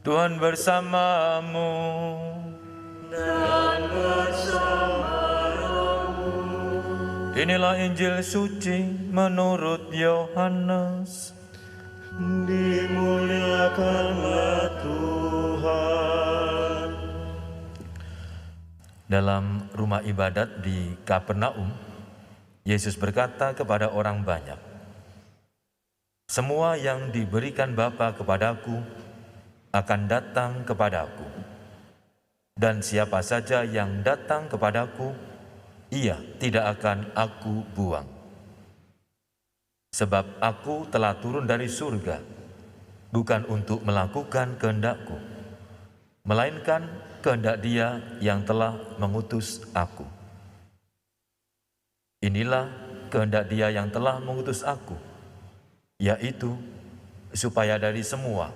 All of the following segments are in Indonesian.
Tuhan bersamamu. Dan bersama rohmu. Inilah Injil suci menurut Yohanes. Dimuliakanlah Tuhan. Dalam rumah ibadat di Kapernaum, Yesus berkata kepada orang banyak, "Semua yang diberikan Bapa kepadaku akan datang kepadaku, dan siapa saja yang datang kepadaku, ia tidak akan aku buang. Sebab aku telah turun dari surga, bukan untuk melakukan kehendakku, melainkan kehendak Dia yang telah mengutus aku. Inilah kehendak Dia yang telah mengutus aku, yaitu supaya dari semua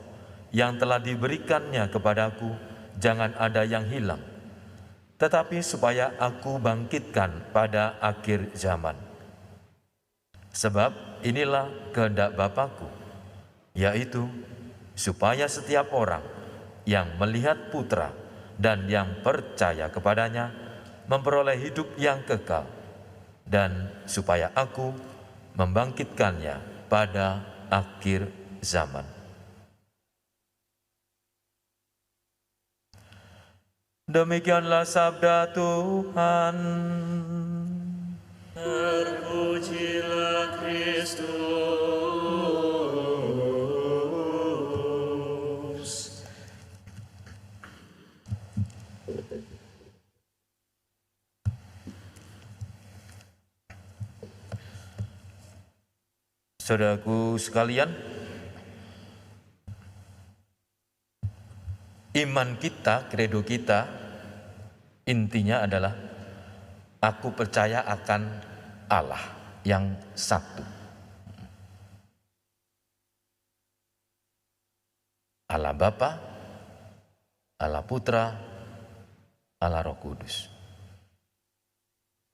yang telah diberikannya kepadaku jangan ada yang hilang, tetapi supaya aku bangkitkan pada akhir zaman. Sebab inilah kehendak Bapa-Ku, yaitu supaya setiap orang yang melihat Putra dan yang percaya kepadanya memperoleh hidup yang kekal, dan supaya aku membangkitkannya pada akhir zaman." Demikianlah sabda Tuhan. Terpujilah Kristus. Saudaraku sekalian, iman kita, kredo kita, intinya adalah aku percaya akan Allah yang satu. Allah Bapa, Allah Putra, Allah Roh Kudus.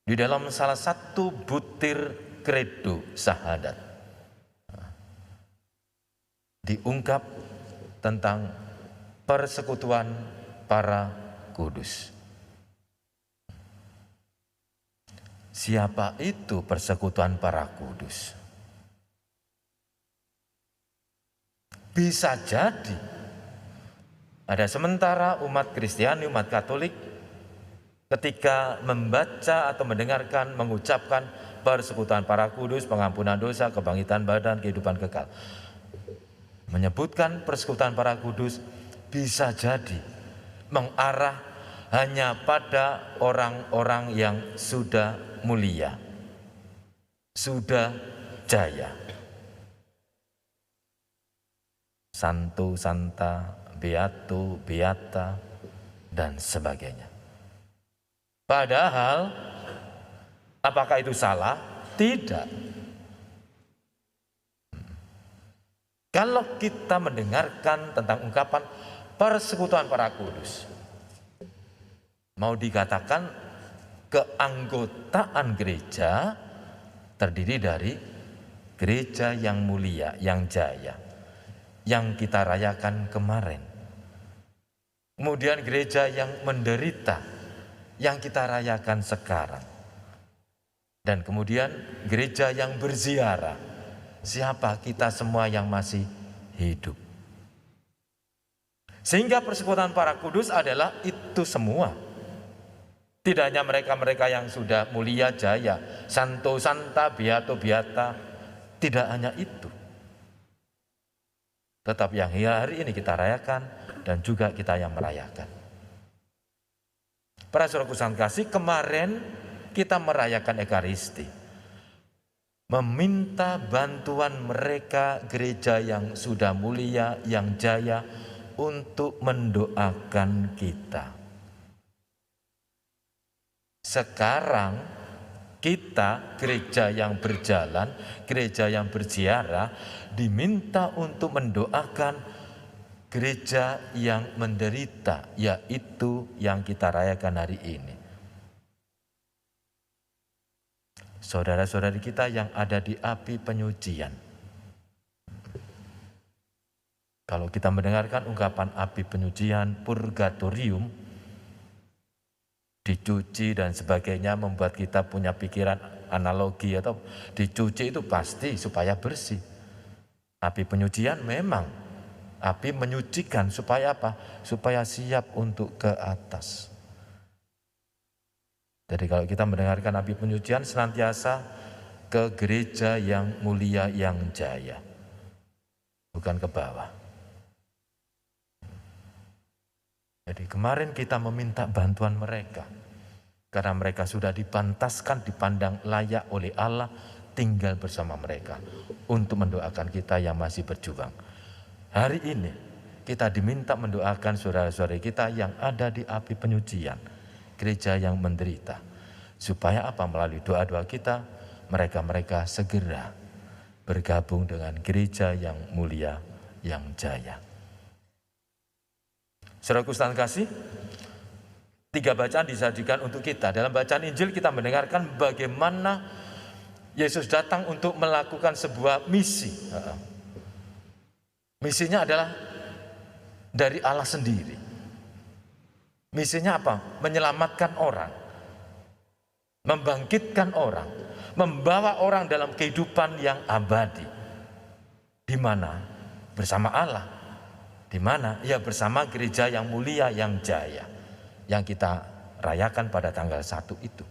Di dalam salah satu butir kredo syahadat diungkap tentang persekutuan para kudus. Siapa itu persekutuan para kudus? Bisa jadi ada sementara umat Kristiani, umat Katolik ketika membaca atau mendengarkan, mengucapkan persekutuan para kudus, pengampunan dosa, kebangkitan badan, kehidupan kekal, menyebutkan persekutuan para kudus, bisa jadi mengarah hanya pada orang-orang yang sudah mulia, sudah jaya. Santo, santa, beato, beata, dan sebagainya. Padahal, apakah itu salah? Tidak. Kalau kita mendengarkan tentang ungkapan persekutuan para kudus, mau dikatakan keanggotaan gereja terdiri dari gereja yang mulia, yang jaya, yang kita rayakan kemarin. Kemudian gereja yang menderita, yang kita rayakan sekarang. Dan kemudian gereja yang berziarah. Siapa? Kita semua yang masih hidup. Sehingga persekutuan para kudus adalah itu semua. Tidak hanya mereka-mereka yang sudah mulia jaya, santo santa, beato beata, tidak hanya itu. Tetapi yang hari ini kita rayakan dan juga kita yang merayakan. Para saudaraku yang kasih, kemarin kita merayakan Ekaristi. Meminta bantuan mereka gereja yang sudah mulia, yang jaya, untuk mendoakan kita. Sekarang kita gereja yang berjalan, gereja yang berziarah, diminta untuk mendoakan gereja yang menderita, yaitu yang kita rayakan hari ini. Saudara-saudari kita yang ada di api penyucian. Kalau kita mendengarkan ungkapan api penyucian, purgatorium, dicuci dan sebagainya, membuat kita punya pikiran analogi atau dicuci itu pasti supaya bersih. Api penyucian memang api menyucikan supaya apa? Supaya siap untuk ke atas. Jadi kalau kita mendengarkan api penyucian senantiasa ke gereja yang mulia yang jaya, bukan ke bawah. Jadi kemarin kita meminta bantuan mereka, karena mereka sudah dipantaskan, dipandang layak oleh Allah, tinggal bersama mereka untuk mendoakan kita yang masih berjuang. Hari ini kita diminta mendoakan saudara-saudari kita yang ada di api penyucian, gereja yang menderita. Supaya apa? Melalui doa-doa kita, mereka-mereka segera bergabung dengan gereja yang mulia, yang jaya. Saudaraku sekalian kasih, 3 bacaan disajikan untuk kita. Dalam bacaan Injil kita mendengarkan bagaimana Yesus datang untuk melakukan sebuah misi. Misinya adalah dari Allah sendiri. Misinya apa? Menyelamatkan orang, membangkitkan orang, membawa orang dalam kehidupan yang abadi. Di mana? Bersama Allah. Di mana? Ya bersama gereja yang mulia, yang jaya, yang kita rayakan pada tanggal 1 itu.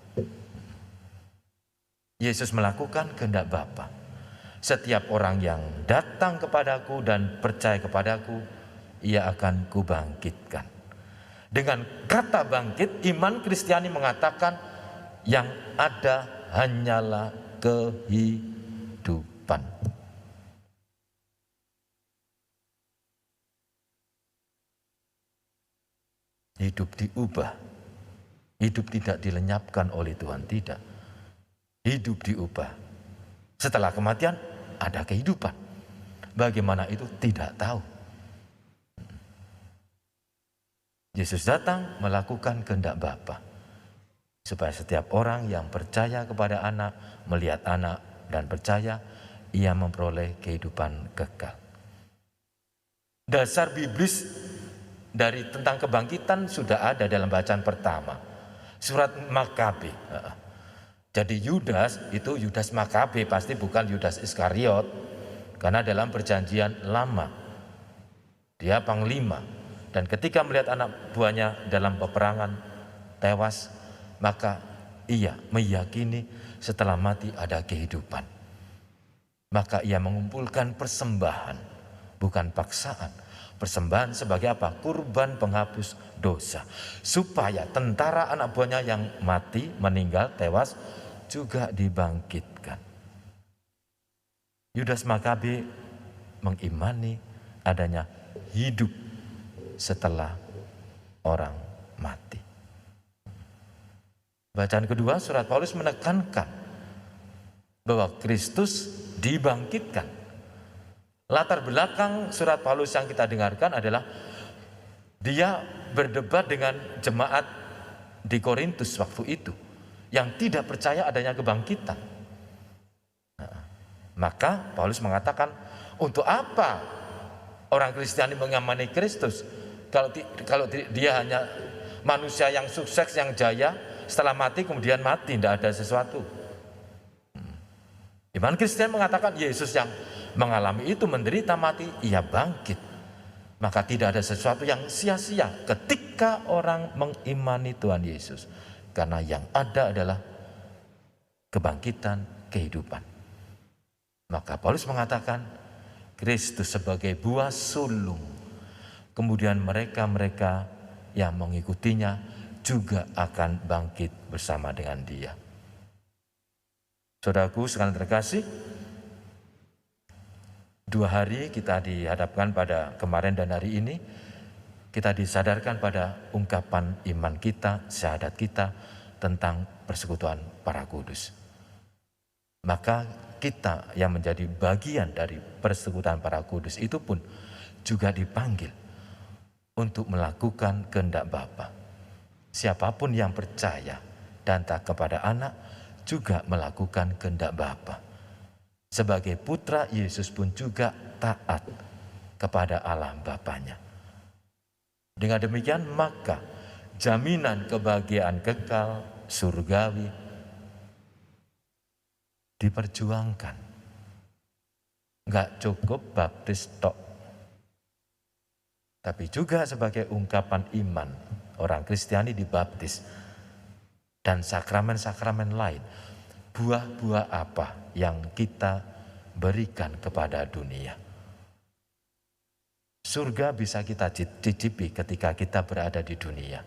Yesus melakukan kehendak Bapa. Setiap orang yang datang kepadaku dan percaya kepadaku, ia akan kubangkitkan. Dengan kata bangkit, iman Kristiani mengatakan yang ada hanyalah kehidupan. Hidup diubah. Hidup tidak dilenyapkan oleh Tuhan, tidak. Hidup diubah. Setelah kematian ada kehidupan. Bagaimana itu tidak tahu. Yesus datang melakukan kehendak Bapa, supaya setiap orang yang percaya kepada anak, melihat anak dan percaya, ia memperoleh kehidupan kekal. Dasar biblis dari tentang kebangkitan sudah ada dalam bacaan pertama, surat Makabe. Jadi Yudas itu Yudas Makabe, pasti bukan Yudas Iskariot, karena dalam perjanjian lama dia panglima, dan ketika melihat anak buahnya dalam peperangan tewas, maka ia meyakini setelah mati ada kehidupan. Maka ia mengumpulkan persembahan, bukan paksaan. Persembahan sebagai apa? Kurban penghapus dosa. Supaya tentara anak buahnya yang mati, meninggal, tewas juga dibangkitkan. Yudas Makabe mengimani adanya hidup setelah orang mati. Bacaan kedua, surat Paulus menekankan bahwa Kristus dibangkitkan. Latar belakang surat Paulus yang kita dengarkan adalah dia berdebat dengan jemaat di Korintus waktu itu yang tidak percaya adanya kebangkitan. Maka Paulus mengatakan, untuk apa orang Kristiani mengamini Kristus kalau dia hanya manusia yang sukses, yang jaya, setelah mati kemudian mati, tidak ada sesuatu. Iman Kristen mengatakan Yesus yang mengalami itu, menderita, mati, ia bangkit. Maka tidak ada sesuatu yang sia-sia ketika orang mengimani Tuhan Yesus. Karena yang ada adalah kebangkitan, kehidupan. Maka Paulus mengatakan Kristus sebagai buah sulung. Kemudian mereka-mereka yang mengikutinya juga akan bangkit bersama dengan dia. Saudaraku sekalian terkasih, 2 hari kita dihadapkan pada kemarin dan hari ini, kita disadarkan pada ungkapan iman kita, syahadat kita tentang persekutuan para kudus. Maka kita yang menjadi bagian dari persekutuan para kudus itu pun juga dipanggil untuk melakukan kehendak Bapa. Siapapun yang percaya dan taat kepada anak juga melakukan kehendak Bapa. Sebagai putra, Yesus pun juga taat kepada Allah Bapanya. Dengan demikian maka jaminan kebahagiaan kekal surgawi diperjuangkan. Enggak cukup baptis tok, tapi juga sebagai ungkapan iman orang Kristiani dibaptis, dan sakramen-sakramen lain. Buah-buah apa yang kita berikan kepada dunia? Surga bisa kita cicipi ketika kita berada di dunia.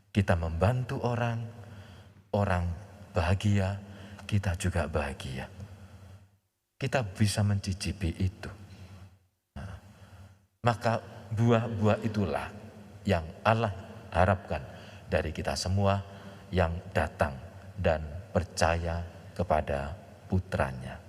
Kita membantu orang bahagia, kita juga bahagia. Kita bisa mencicipi itu. Maka buah-buah itulah yang Allah harapkan dari kita semua yang datang dan percaya kepada putranya.